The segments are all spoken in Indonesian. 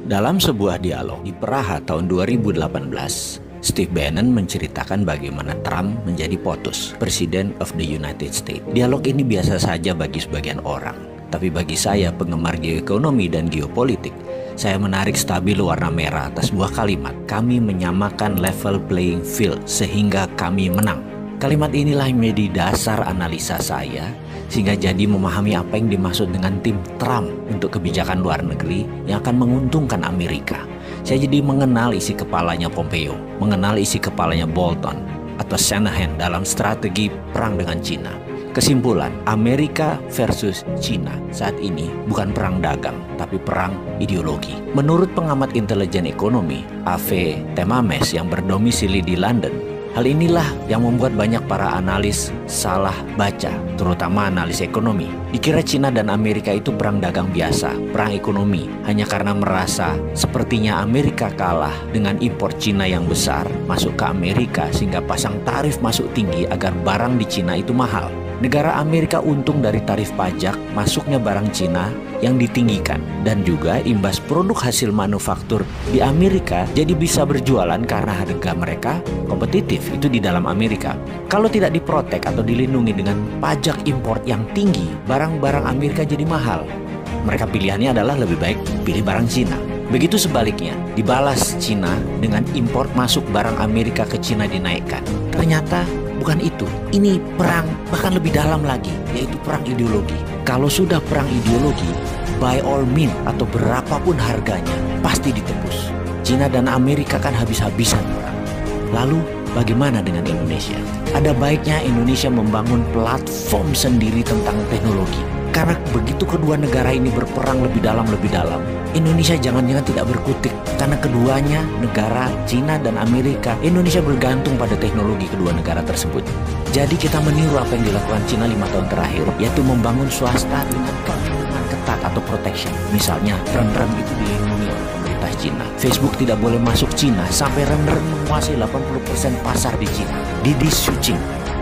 Dalam sebuah dialog di Praha tahun 2018, Steve Bannon menceritakan bagaimana Trump menjadi POTUS, President of the United States. Dialog ini biasa saja bagi sebagian orang, tapi bagi saya, penggemar geoekonomi dan geopolitik, saya menarik stabilo warna merah atas sebuah kalimat. Kami menyamakan level playing field sehingga kami menang. Kalimat inilah yang menjadi dasar analisa saya, sehingga jadi memahami apa yang dimaksud dengan tim Trump untuk kebijakan luar negeri yang akan menguntungkan Amerika. Saya jadi mengenal isi kepalanya Pompeo, mengenal isi kepalanya Bolton atau Shanahan dalam strategi perang dengan Cina. Kesimpulan, Amerika versus Cina saat ini bukan perang dagang, tapi perang ideologi. Menurut pengamat intelijen ekonomi, A.V. Temames yang berdomisili di London, hal inilah yang membuat banyak para analis salah baca, terutama analis ekonomi. Dikira Cina dan Amerika itu perang dagang biasa, perang ekonomi, hanya karena merasa sepertinya Amerika kalah dengan impor Cina yang besar masuk ke Amerika sehingga pasang tarif masuk tinggi agar barang di Cina itu mahal. Negara Amerika untung dari tarif pajak masuknya barang Cina yang ditinggikan, dan juga imbas produk hasil manufaktur di Amerika jadi bisa berjualan karena harga mereka kompetitif itu di dalam Amerika. Kalau tidak diprotek atau dilindungi dengan pajak impor yang tinggi, barang-barang Amerika jadi mahal. Mereka pilihannya adalah lebih baik pilih barang Cina. Begitu sebaliknya, dibalas Cina dengan impor masuk barang Amerika ke Cina dinaikkan. Ternyata bukan itu. Ini perang bahkan lebih dalam lagi, yaitu perang ideologi. Kalau sudah perang ideologi, by all means atau berapapun harganya, pasti ditebus. Cina dan Amerika kan habis-habisan perang. Lalu bagaimana dengan Indonesia? Ada baiknya Indonesia membangun platform sendiri tentang teknologi. Karena begitu kedua negara ini berperang lebih dalam, Indonesia jangan-jangan tidak berkutik. Karena keduanya, negara Cina dan Amerika, Indonesia bergantung pada teknologi kedua negara tersebut. Jadi kita meniru apa yang dilakukan Cina 5 tahun terakhir, yaitu membangun swasta dengan perlindungan ketat atau protection. Misalnya, rem-rem itu dilindungi oleh pemerintah Cina. Facebook tidak boleh masuk Cina sampai rem-rem menguasai 80% pasar di Cina. Didi Xuqing,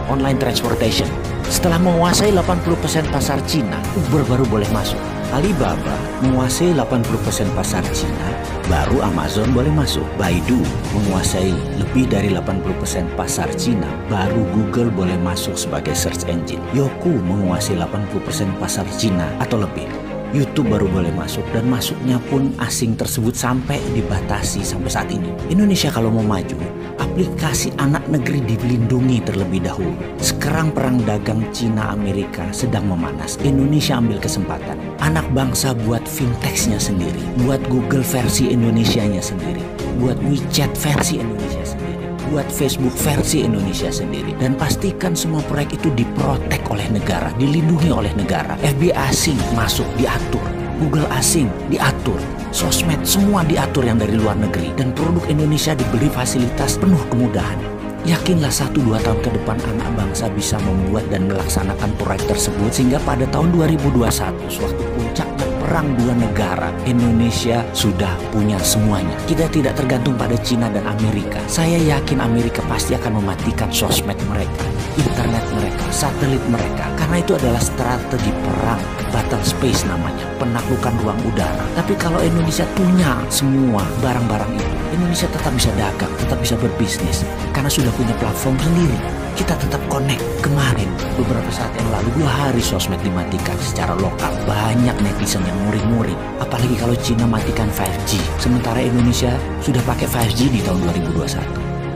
online transportation. Setelah menguasai 80% pasar Cina, Uber baru boleh masuk. Alibaba menguasai 80% pasar Cina, baru Amazon boleh masuk. Baidu menguasai lebih dari 80% pasar Cina, baru Google boleh masuk sebagai search engine. Youku menguasai 80% pasar Cina atau lebih. YouTube baru boleh masuk, dan masuknya pun asing tersebut sampai dibatasi sampai saat ini. Indonesia kalau mau maju, aplikasi anak negeri dilindungi terlebih dahulu. Sekarang perang dagang Cina Amerika sedang memanas. Indonesia ambil kesempatan. Anak bangsa buat fintechnya sendiri, buat Google versi Indonesianya sendiri, buat WeChat versi Indonesia sendiri, buat Facebook versi Indonesia sendiri, dan pastikan semua proyek itu diprotek oleh negara, dilindungi oleh negara. FBI asing masuk diatur, Google asing diatur, sosmed semua diatur yang dari luar negeri, dan produk Indonesia diberi fasilitas penuh kemudahan. Yakinlah 1-2 tahun ke depan anak bangsa bisa membuat dan melaksanakan proyek tersebut, sehingga pada tahun 2021 sewaktu puncaknya perang dua negara, Indonesia sudah punya semuanya. Kita tidak tergantung pada Cina dan Amerika. Saya yakin Amerika pasti akan mematikan sosmed mereka, internet mereka, satelit mereka, karena itu adalah strategi perang, battle space namanya, penaklukan ruang udara. Tapi kalau Indonesia punya semua barang-barang itu, Indonesia tetap bisa dagang, tetap bisa berbisnis, karena sudah punya platform sendiri. Kita tetap connect. Kemarin, beberapa saat yang lalu, 2 hari sosmed dimatikan secara lokal. Banyak netizen yang muring-muring. Apalagi kalau Cina matikan 5G. Sementara Indonesia sudah pakai 5G di tahun 2021.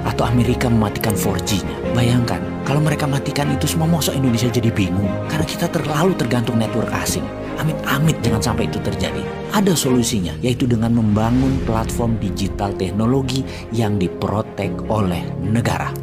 Atau Amerika mematikan 4G-nya. Bayangkan, kalau mereka matikan itu semua, masa Indonesia jadi bingung? Karena kita terlalu tergantung network asing. Amit-amit jangan sampai itu terjadi. Ada solusinya, yaitu dengan membangun platform digital teknologi yang diprotek oleh negara.